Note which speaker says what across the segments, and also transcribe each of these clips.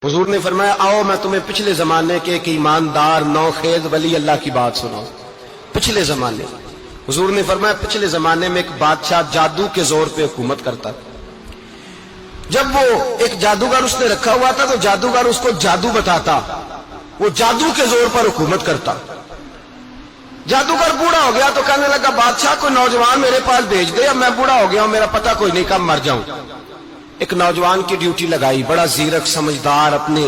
Speaker 1: حضور نے فرمایا آؤ میں تمہیں پچھلے زمانے کے ایک ایماندار نوخیز ولی اللہ کی بات سناؤں. پچھلے زمانے حضور نے فرمایا پچھلے زمانے میں ایک بادشاہ جادو کے زور پہ حکومت کرتا تھا. جب وہ ایک جادوگر اس نے رکھا ہوا تھا تو جادوگر اس کو جادو بتاتا, وہ جادو کے زور پر حکومت کرتا. جادوگر بوڑھا ہو گیا تو کہنے لگا بادشاہ کوئی نوجوان میرے پاس بھیج دے, اب میں بوڑھا ہو گیا ہوں میرا پتہ کوئی نہیں کب مر جاؤں. ایک نوجوان کی ڈیوٹی لگائی, بڑا زیرک سمجھدار اپنے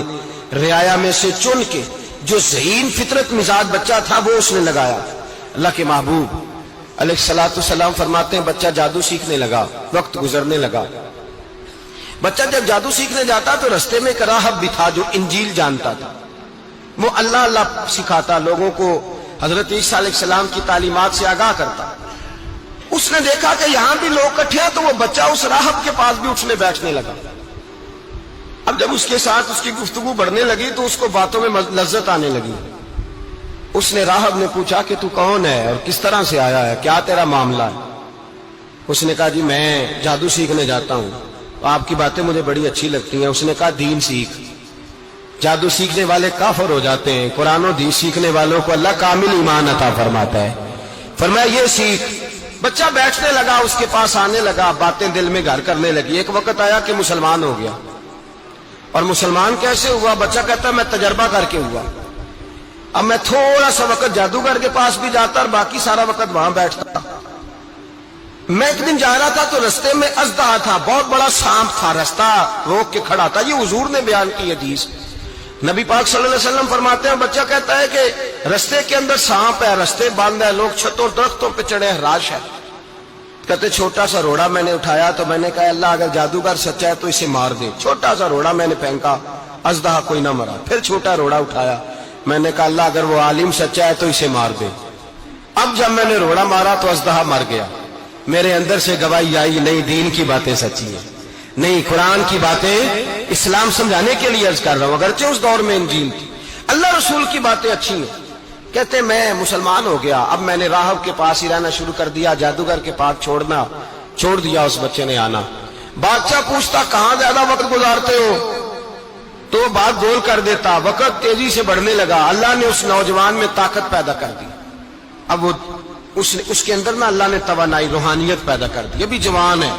Speaker 1: رعایا میں سے چن کے جو ذہین فطرت مزاج بچہ تھا وہ اس نے لگایا. اللہ کے محبوب علیہ الصلوۃ والسلام فرماتے ہیں بچہ جادو سیکھنے لگا, وقت گزرنے لگا. بچہ جب جادو سیکھنے جاتا تو رستے میں ایک راہب بھی تھا جو انجیل جانتا تھا. وہ اللہ اللہ سکھاتا, لوگوں کو حضرت عیسیٰ علیہ السلام کی تعلیمات سے آگاہ کرتا. اس نے دیکھا کہ یہاں بھی لوگ اکٹھے ہیں تو وہ بچہ اس راہب کے پاس بھی اٹھنے بیٹھنے لگا. اب جب اس کے ساتھ اس کی گفتگو بڑھنے لگی تو اس کو باتوں میں لذت آنے لگی. اس نے راہب نے پوچھا کہ تو کون ہے اور کس طرح سے آیا ہے, کیا تیرا معاملہ ہے؟ اس نے کہا جی میں جادو سیکھنے جاتا ہوں, آپ کی باتیں مجھے بڑی اچھی لگتی ہیں. اس نے کہا دین سیکھ, جادو سیکھنے والے کافر ہو جاتے ہیں, قرآن و حدیث سیکھنے والوں کو اللہ کامل ایمان عطا فرماتا ہے. فرمایا یہ سیکھ. بچہ بیٹھنے لگا, اس کے پاس آنے لگا, باتیں دل میں گھر کرنے لگی. ایک وقت آیا کہ مسلمان ہو گیا. اور مسلمان کیسے ہوا؟ بچہ کہتا ہے میں تجربہ کر کے ہوا. اب میں تھوڑا سا وقت جادوگر کے پاس بھی جاتا اور باقی سارا وقت وہاں بیٹھتا. میں ایک دن جا رہا تھا تو رستے میں اژدہا تھا, بہت بڑا سانپ تھا, رستہ روک کے کھڑا تھا. یہ حضور نے بیان کی حدیث. نبی پاک صلی اللہ علیہ وسلم فرماتے ہیں بچہ کہتا ہے کہ رستے کے اندر سانپ ہے, رستے بند ہے, لوگ چھتوں درختوں پہ چڑھے ہیں, راش ہے. کہتے چھوٹا سا روڑا میں نے اٹھایا تو میں نے کہا اللہ اگر جادوگر سچا ہے تو اسے مار دے. چھوٹا سا روڑا میں نے پھینکا, اژدہا کوئی نہ مرا. پھر چھوٹا روڑا اٹھایا, میں نے کہا اللہ اگر وہ عالم سچا ہے تو اسے مار دے. اب جب میں نے روڑا مارا تو اژدہا مر گیا. میرے اندر سے گواہی آئی نہیں دین کی باتیں سچی ہیں, نہیں قرآن کی باتیں اسلام سمجھانے کے لیے عرض کر رہا ہوں. اگرچہ اس دور میں انجیل تھی, اللہ رسول کی باتیں اچھی ہیں. کہتے میں مسلمان ہو گیا, اب میں نے راہب کے پاس ہی رہنا شروع کر دیا, جادوگر کے پاس چھوڑ دیا. اس بچے نے آنا. بادشاہ پوچھتا کہاں زیادہ وقت گزارتے ہو تو بات گول کر دیتا. وقت تیزی سے بڑھنے لگا. اللہ نے اس نوجوان میں طاقت پیدا کر دی. اب وہ اس کے اندر نا اللہ نے توانائی روحانیت پیدا کر دی. ابھی جوان ہے,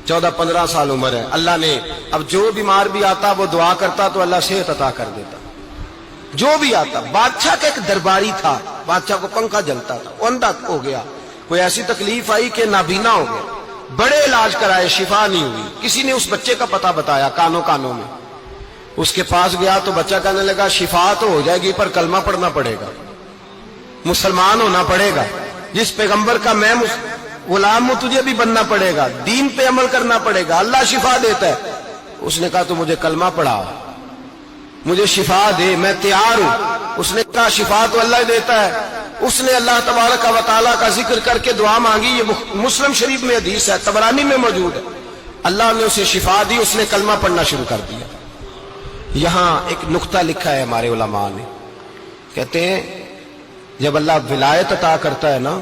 Speaker 1: 14-15 سال عمر ہے. اللہ نے اب جو بیمار بھی آتا وہ دعا کرتا تو اللہ صحت عطا کر دیتا. جو بھی آتا. بادشاہ کا ایک درباری تھا, بادشاہ کو پنکھا جلتا تھا, وہ اندھا ہو گیا. کوئی ایسی تکلیف آئی کہ نابینا ہو گیا, بڑے علاج کرائے شفا نہیں ہوئی. کسی نے اس بچے کا پتہ بتایا کانوں میں. اس کے پاس گیا تو بچہ کہنے لگا شفا تو ہو جائے گی پر کلمہ پڑھنا پڑے گا, مسلمان ہونا پڑے گا, جس پیغمبر کا میں غلام ہوں تجھے بھی بننا پڑے گا, دین پہ عمل کرنا پڑے گا, اللہ شفا دیتا ہے. اس نے کہا تو مجھے کلمہ پڑھا, مجھے شفا دے, میں تیار ہوں. اس نے کہا شفا تو اللہ دیتا ہے. اس نے اللہ تبارک و تعالیٰ کا ذکر کر کے دعا مانگی. یہ مسلم شریف میں حدیث ہے, طبرانی میں موجود ہے. اللہ نے اسے شفا دی, اس نے کلمہ پڑھنا شروع کر دیا. یہاں ایک نقطہ لکھا ہے ہمارے علماء نے, کہتے ہیں جب اللہ ولایت عطا کرتا ہے نا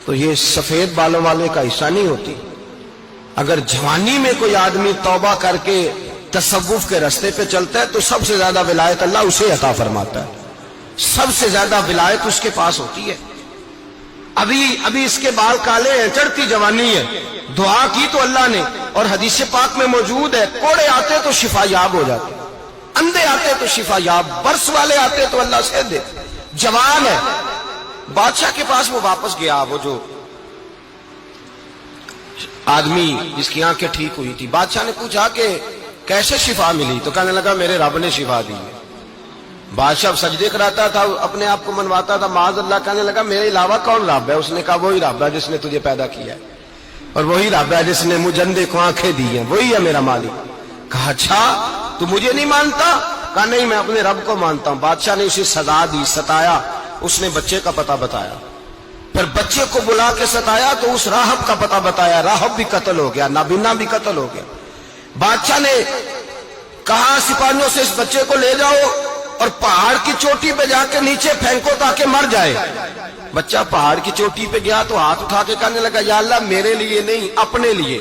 Speaker 1: تو یہ سفید بالوں والے کا حصہ نہیں ہوتی. اگر جوانی میں کوئی آدمی توبہ کر کے تصوف کے راستے پہ چلتا ہے تو سب سے زیادہ ولایت اللہ اسے عطا فرماتا ہے, سب سے زیادہ ولایت اس کے پاس ہوتی ہے. ابھی اس کے بال کالے ہیں, چڑھتی جوانی ہے, دعا کی تو اللہ نے, اور حدیث پاک میں موجود ہے کوڑے آتے تو شفا یاب ہو جاتے, اندھے آتے تو شفا یاب, برس والے آتے تو اللہ سے دے. جوان ہے. بادشاہ کے پاس وہ واپس گیا, وہ جو آدمی جس کی آنکھیں ٹھیک ہوئی تھی. بادشاہ نے پوچھا کہ کیسے شفا ملی؟ تو کہنے لگا میرے رب نے شفا دی ہے. بادشاہ سجدے کراتا تھا, اپنے آپ کو منواتا تھا معاذ اللہ. کہنے لگا میرے علاوہ کون رب ہے؟ اس نے کہا وہی رب ہے جس نے تجھے پیدا کیا ہے, اور وہی رب ہے جس نے مجھے اندھے کو آنکھیں دی ہیں, وہی ہے میرا مالک. کہا اچھا تو مجھے نہیں مانتا؟ کہا نہیں میں اپنے رب کو مانتا ہوں. بادشاہ نے اسے سزا دی, ستایا. اس نے بچے کا پتہ بتایا, پھر بچے کو بلا کے ستایا تو اس راہب کا پتہ بتایا. راہب بھی قتل ہو گیا, نابینا بھی قتل ہو گیا. بادشاہ نے کہا سپاہیوں سے اس بچے کو لے جاؤ اور پہاڑ کی چوٹی پہ جا کے نیچے پھینکو تاکہ مر جائے. بچہ پہاڑ کی چوٹی پہ گیا تو ہاتھ اٹھا کے کہنے لگا یا اللہ میرے لیے نہیں اپنے لیے,